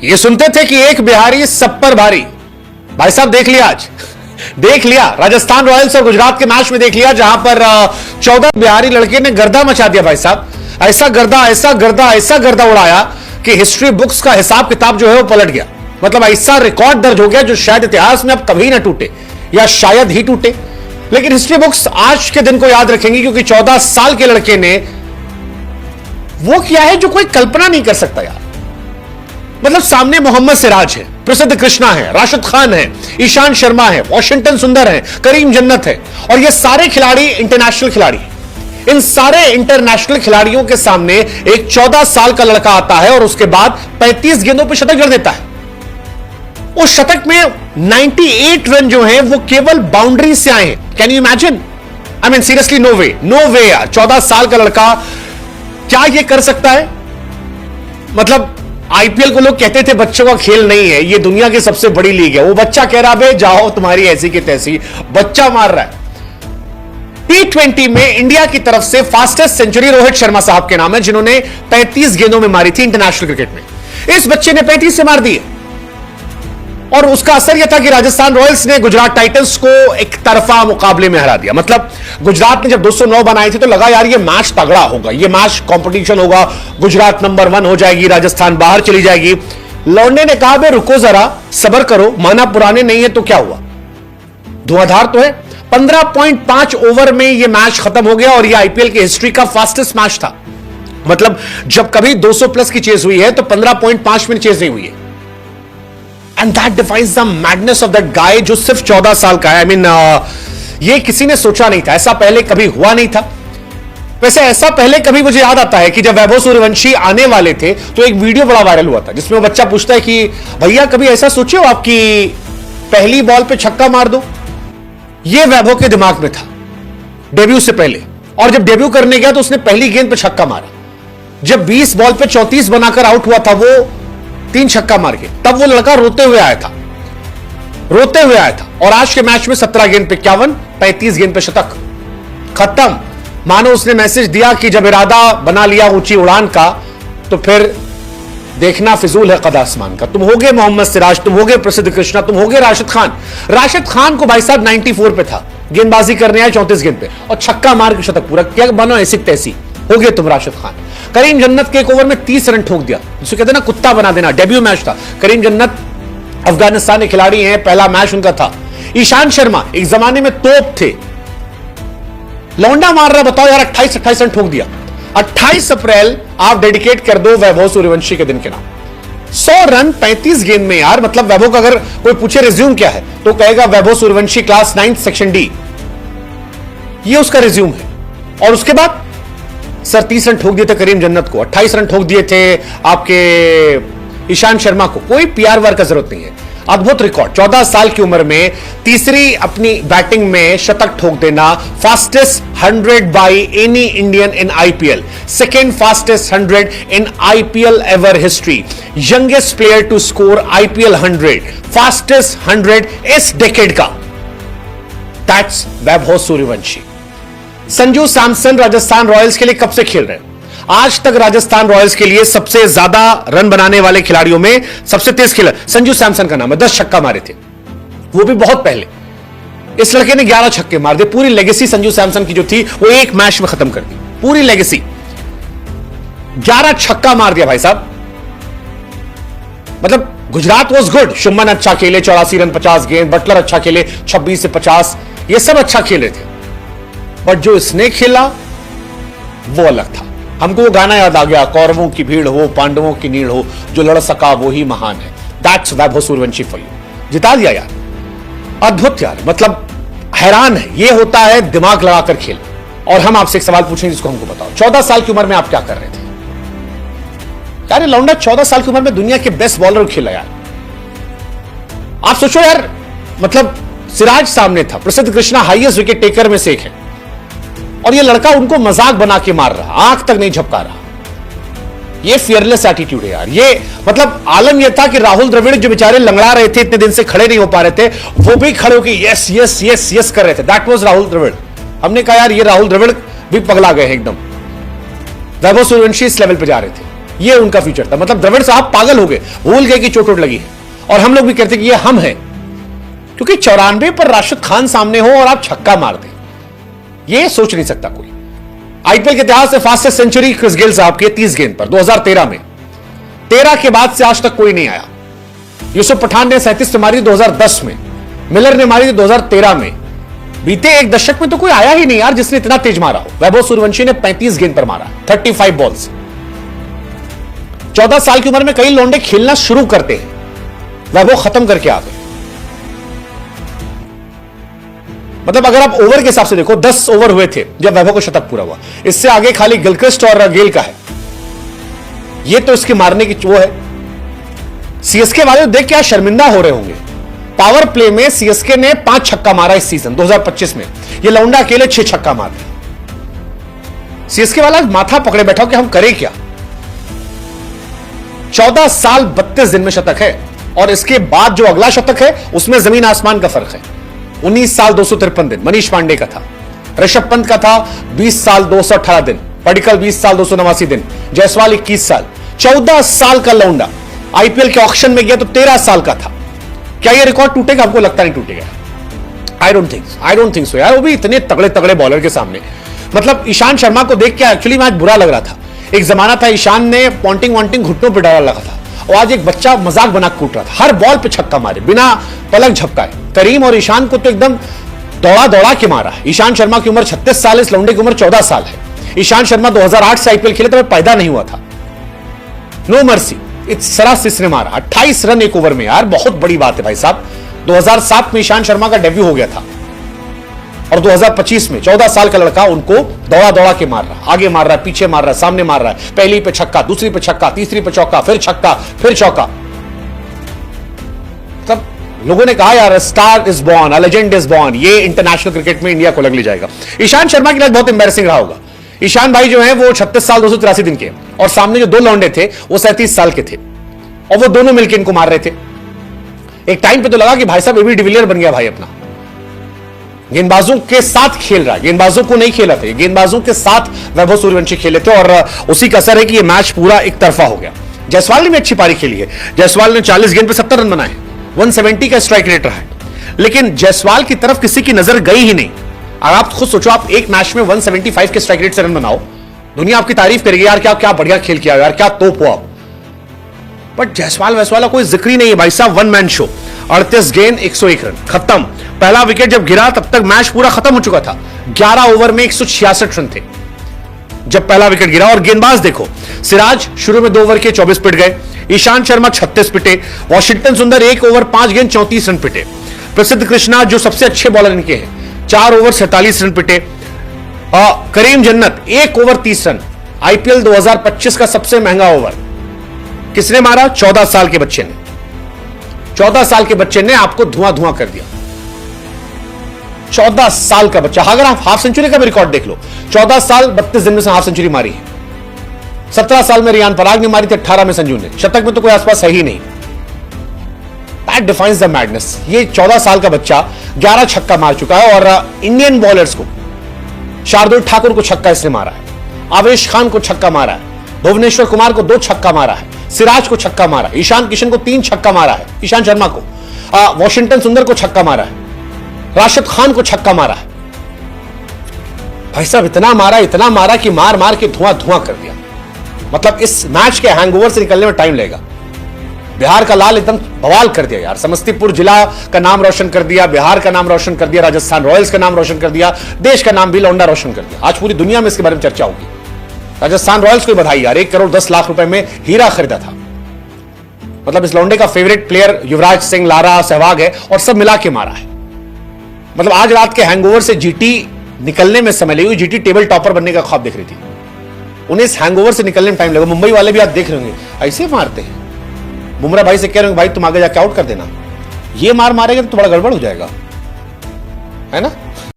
ये सुनते थे कि एक बिहारी सब पर भारी। भाई साहब देख लिया, आज देख लिया राजस्थान रॉयल्स और गुजरात के मैच में, देख लिया जहां पर 14 बिहारी लड़के ने गर्दा मचा दिया। भाई साहब ऐसा गर्दा ऐसा गर्दा ऐसा गर्दा उड़ाया कि हिस्ट्री बुक्स का हिसाब किताब जो है वो पलट गया। मतलब ऐसा रिकॉर्ड दर्ज हो गया जो शायद इतिहास में अब कभी ना टूटे या शायद ही टूटे। लेकिन हिस्ट्री बुक्स आज के दिन को याद रखेंगी क्योंकि 14 साल के लड़के ने वो किया है जो कोई कल्पना नहीं कर सकता यार। मतलब सामने मोहम्मद सिराज है, प्रसिद्ध कृष्णा है, राशिद खान है, ईशान शर्मा है, वॉशिंगटन सुंदर है, करीम जन्नत है, और ये सारे खिलाड़ी इंटरनेशनल खिलाड़ी। इन सारे इंटरनेशनल खिलाड़ियों के सामने एक 14 साल का लड़का आता है और उसके बाद 35 गेंदों पर शतक जड़ देता है। उस शतक में 98 रन जो हैं वो केवल बाउंड्री से आए हैं। Can you imagine? I mean seriously, no way, no way यार। 14 साल का लड़का क्या ये कर सकता है? मतलब आईपीएल को लोग कहते थे बच्चों का खेल नहीं है, ये दुनिया की सबसे बड़ी लीग है। वो बच्चा कह रहा है जाओ तुम्हारी ऐसी की तैसी, बच्चा मार रहा है। T20 में इंडिया की तरफ से फास्टेस्ट सेंचुरी रोहित शर्मा साहब के नाम है, जिन्होंने 35 गेंदों में मारी थी इंटरनेशनल क्रिकेट में। इस बच्चे ने 35 से मार दी और उसका असर यह था कि राजस्थान रॉयल्स ने गुजरात टाइटंस को एक तरफा मुकाबले में हरा दिया। मतलब गुजरात ने जब 209 बनाए थे तो लगा यार ये मैच तगड़ा होगा, ये मैच कंपटीशन होगा, गुजरात नंबर 1 हो जाएगी, राजस्थान बाहर चली जाएगी। लौंडे ने कहा बे रुको जरा, सब्र करो, माना पुराने नहीं है तो क्या हुआ, धुआंधार तो है। 15.5 ओवर में यह मैच खत्म हो गया और यह आईपीएल की हिस्ट्री का फास्टेस्ट मैच था। मतलब जब कभी 200 प्लस की चेज हुई है तो 15.5 में चेज नहीं हुई है। And that defines the madness of that guy जो सिर्फ 14 साल का है। आई मीन ये किसी ने सोचा नहीं था, ऐसा पहले कभी हुआ नहीं था। वैसे ऐसा पहले कभी मुझे याद आता है कि जब वैभव सूर्यवंशी आने वाले थे तो एक वीडियो बड़ा वायरल हुआ था जिसमें वो बच्चा पूछता है कि भैया कभी ऐसा सोचे हो आपकी पहली बॉल पे छक्का मार दो। ये वैभव के दिमाग में था डेब्यू से पहले, और जब डेब्यू करने गया तो उसने पहली गेंद पे छक्का मारा। जब 20 बॉल पे 34 बनाकर आउट हुआ था वो 3 छक्का मार के, तब वो लड़का रोते हुए आया था, रोते हुए आया था। और आज के मैच में 17 गेंद पे 51, 35 गेंद पे शतक, खत्म। मानो उसने मैसेज दिया कि जब इरादा बना लिया ऊंची उड़ान का तो फिर देखना फिजूल है कद आसमान का। तुम होगे मोहम्मद सिराज, तुम होगे प्रसिद्ध कृष्णा, तुम होगे राशिद खान। राशिद खान को भाई साहब 94 पे था, गेंदबाजी करने आए 34 गेंद पे और छक्का मार के शतक पूरा। क्या बनो ऐसी तैसी, हो गए तुम राशिद खान। करीम जन्नत के एक ओवर में 30 रन ठोक दिया, जिसे कहते हैं ना कुत्ता बना देना। डेब्यू मैच था। करीम जन्नत अफगानिस्तान के खिलाड़ी हैं, पहला मैच उनका था। ईशान शर्मा एक जमाने में तोप थे, लौंडा मार रहा, बताओ यार 28 रन ठोक दिया। 28 अप्रैल आप डेडिकेट कर दो वैभव सूर्यवंशी के दिन के नाम। 100 रन 35 गेंद में यार। मतलब वैभव का अगर कोई पूछे रिज्यूम क्या है तो कहेगा Vaibhav Suryavanshi class 9 section D, ये उसका रिज्यूम है। और उसके बाद सर 30 रन ठोक दिए थे करीम जन्नत को, 28 रन ठोक दिए थे आपके ईशान शर्मा को। कोई पीआर वर्क का जरूरत नहीं है, अद्भुत रिकॉर्ड। 14 साल की उम्र में तीसरी अपनी बैटिंग में शतक ठोक देना। Fastest 100 by any Indian in IPL, second fastest 100 in IPL ever history, youngest player to score IPL 100, fastest 100 इस डेकेड का। दैट्स वैभव सूर्यवंशी। संजू सैमसन राजस्थान रॉयल्स के लिए कब से खेल रहे हैं? आज तक राजस्थान रॉयल्स के लिए सबसे ज्यादा रन बनाने वाले खिलाड़ियों में सबसे तेज खिलाड़ी संजू सैमसन का नाम है। 10 छक्का मारे थे, वो भी बहुत पहले। इस लड़के ने 11 छक्के मार दिए। पूरी लेगेसी संजू सैमसन की जो थी वो एक मैच में खत्म कर दी, पूरी लेगेसी। 11 छक्का मार दिया भाई साहब। मतलब गुजरात वॉज गुड, शुभमन अच्छा खेले 84 रन 50 गेंद, बटलर अच्छा खेले 26 से 50, ये सब अच्छा खेले थे। बट जो इसने खेला वो अलग था। हमको वो गाना याद आ गया, कौरवों की भीड़ हो पांडवों की नीड़ हो, जो लड़ सका वो ही महान है। That's Vaibhav Suryavanshi for you. जिता दिया यार, अद्भुत यार। मतलब हैरान है, ये होता है दिमाग लगाकर खेल। और हम आपसे एक सवाल पूछेंगे जिसको हमको बताओ, 14 साल की उम्र में आप क्या कर रहे थे यार? लौंडा 14 साल की उम्र में दुनिया के बेस्ट बॉलर खेला यार। आप सोचो यार, मतलब सिराज सामने था, प्रसिद्ध कृष्णा हाईएस्ट विकेट टेकर में से एक है, और ये लड़का उनको मजाक बना के मार रहा, आंख तक नहीं झपका रहा। ये फियरलेस एटीट्यूड है यार। ये मतलब आलम ये था कि राहुल द्रविड़ जो बेचारे लंगड़ा रहे थे, इतने दिन से खड़े नहीं हो पा रहे थे, वो भी खड़े होकर यस यस यस यस कर रहे थे। That was Rahul Dravid. हमने कहा यार ये राहुल द्रविड़ भी पगला गए हैं एकदम। वैभव सूर्यवंशी इस लेवल पे जा रहे थे। ये उनका फ्यूचर था। मतलब द्रविड़ साहब पागल हो गए, भूल गए कि चोट लगी है। और हम लोग भी कहते कि ये हम हैं, क्योंकि 94 पर राशिद खान सामने हो और आप छक्का मार दें, ये सोच नहीं सकता कोई। आईपीएल के इतिहास से फास्टेस्ट सेंचुरी क्रिस गेल साहब की 30 गेंद पर 2013 में। 13 के बाद से आज तक कोई नहीं आया। यूसुफ पठान ने 37 मारी 2010 में, मिलर ने मारी 2013 में। बीते एक दशक में तो कोई आया ही नहीं यार जिसने इतना तेज मारा हो। वैभव सूर्यवंशी ने 35 गेंद पर मारा, 35 बॉल्स। 14 साल की उम्र में कई लौंडे खेलना शुरू करते हैं, वैभव खत्म करके आ गए। मतलब अगर आप ओवर के हिसाब से देखो, 10 ओवर हुए थे जब वैभव को शतक पूरा हुआ। इससे आगे खाली गिलक्रिस्ट और गेल का है। ये तो इसके मारने की वो है। सीएसके वाले देख के शर्मिंदा हो रहे होंगे। पावर प्ले में सीएसके ने 5 छक्का मारा इस सीजन 2025 में। ये लौंडा अकेले 6 छक्का मार रहे। सीएसके वाला माथा पकड़े बैठा कि हम करें क्या। 14 साल 32 दिन में शतक है, और इसके बाद जो अगला शतक है उसमें जमीन आसमान का फर्क है। 19 साल 253 दिन मनीष पांडे का था। ऋषभ पंत का था 20 साल 218 दिन। पडिक्कल 20 साल 289 दिन। जायसवाल 21 साल। 14 साल का लौंडा आईपीएल के ऑक्शन में गया तो 13 साल का था। क्या ये रिकॉर्ड टूटेगा? हमको लगता नहीं टूटेगा। आई डोंट थिंक सो यार। वो भी इतने तगड़े तगड़े बॉलर के सामने। मतलब ईशांत शर्मा को देख के एक्चुअली मैच बुरा लग रहा था। एक जमाना था ईशान ने पॉन्टिंग वॉन्टिंग घुटनों पर डाला लगा था, और आज एक बच्चा मजाक बना कूट रहा था। हर बॉल पे छक्का मारे बिना पलक झपकाए। करीम और ईशान को तो एकदम दौड़ा दौड़ा के मारा है। ईशांत शर्मा की उम्र 36 साल है, इस लौंडे की उम्र 14 साल है। ईशांत शर्मा 2008 से आईपीएल खेले तो मैं पैदा नहीं हुआ था। नो मर्सी, सरासिस ने मारा 28 रन एक ओवर में यार, बहुत बड़ी बात है भाई साहब। 2007 में ईशांत शर्मा का डेब्यू हो गया था, और 2025 में 14 साल का लड़का उनको दौड़ा दौड़ा के मार रहा, आगे मार रहा है, पीछे मार रहा है, सामने मार रहा है। पहली पे छक्का, दूसरी पे छक्का, तीसरी पे चौका, फिर छक्का, फिर चौका। तब लोगों ने कहा यार star is born, a legend is born. ये इंटरनेशनल क्रिकेट में इंडिया को लग ले जाएगा। ईशांत शर्मा के लिए बहुत एम्बैरेसिंग रहा होगा। ईशान भाई जो है वो 36 साल 283 दिन के, और सामने जो 2 लौंडे थे वो 37 साल के थे, और वो दोनों मिलकर इनको मार रहे थे। एक टाइम पे तो लगा कि भाई साहब एबी डिविलियर बन गया भाई अपना। गेंदबाजों के साथ खेल रहा है, गेंदबाजों को नहीं खेला था, गेंदबाजों के साथ वैभव सूर्यवंशी खेले थे, और उसी का असर है कि ये मैच पूरा एक तरफा हो गया। जायसवाल ने भी अच्छी पारी खेली है। जायसवाल ने 40 गेंद पे 70 रन बनाए, 170 का स्ट्राइक रेट रहा है। लेकिन जायसवाल की तरफ किसी की नजर गई ही नहीं। और आप खुद सोचो, आप एक मैच में 175 के स्ट्राइक रेट से रन बनाओ, दुनिया आपकी तारीफ करेगी यार, क्या बढ़िया खेल किया यार, क्या तोप हो आप। बट जायसवाल वैसवाल कोई जिक्र ही नहीं है भाई साहब। 1 मैन शो, 38 गेंद 101 रन, खत्म। पहला विकेट जब गिरा तब तक मैच पूरा खत्म हो चुका था। 11 ओवर में 166 रन थे जब पहला विकेट गिरा। और गेंदबाज देखो, सिराज शुरू में 2 ओवर के 24 पिट गए, ईशांत शर्मा 36 पिटे, वॉशिंगटन सुंदर 1 ओवर 5 गेंद 34 रन पिटे, प्रसिद्ध कृष्णा जो सबसे अच्छे बॉलर इनके हैं 4 ओवर 47 रन पिटे, करीम जन्नत 1 ओवर 30 रन। आईपीएल 2025 का सबसे महंगा ओवर किसने मारा? 14 साल के बच्चे ने। 14 साल के बच्चे ने आपको धुआं धुआं कर दिया। 14 साल का बच्चा। अगर आप हाफ सेंचुरी का भी रिकॉर्ड देख लो, 14 साल 32 दिन में से हाफ सेंचुरी मारी है। 17 साल में रियान पराग ने मारी थी, 18 में संजू ने। शतक में तो कोई आसपास है ही नहीं। That defines the madness. ये 14 साल का बच्चा 11 छक्का मार चुका है, और इंडियन बॉलर्स को, शार्दुल ठाकुर को छक्का इसने मारा है, आवेश खान को छक्का मारा है, भुवनेश्वर कुमार को 2 छक्का मारा है, सिराज को छक्का मारा, ईशान किशन को 3 छक्का मारा है, ईशान शर्मा को, वॉशिंगटन सुंदर को छक्का मारा है, राशिद खान को छक्का मारा है। भाई साहब इतना मारा कि मार मार के धुआं धुआं कर दिया। मतलब इस मैच के हैंगओवर से निकलने में टाइम लगेगा। बिहार का लाल एकदम बवाल कर दिया यार। समस्तीपुर जिला का नाम रोशन कर दिया, बिहार का नाम रोशन कर दिया, राजस्थान रॉयल्स का नाम रोशन कर दिया, देश का नाम भी लौंडा रोशन कर दिया। आज पूरी दुनिया में इसके बारे में चर्चा होगी। राजस्थान रॉयल्स को बधाई यार, 1 करोड़ 10 लाख रुपए में हीरा खरीदा था। मतलब इस लौंडे का favourite player Yuvraj Singh, Lara, Sehwag है, और सब मिला के मारा है। मतलब आज रात के हैंगओवर से जीटी निकलने में समय लगी। जीटी टेबल टॉपर बनने का ख्वाब देख रही थी, उन्हें इस हैंगओवर से निकलने में टाइम लगा। मुंबई वाले भी आज देख रहे होंगे ऐसे मारते हैं। बुमराह भाई से कह रहे हैं भाई तुम आगे जाके आउट कर देना, ये मार मारेगा तो थोड़ा गड़बड़ हो जाएगा, है ना।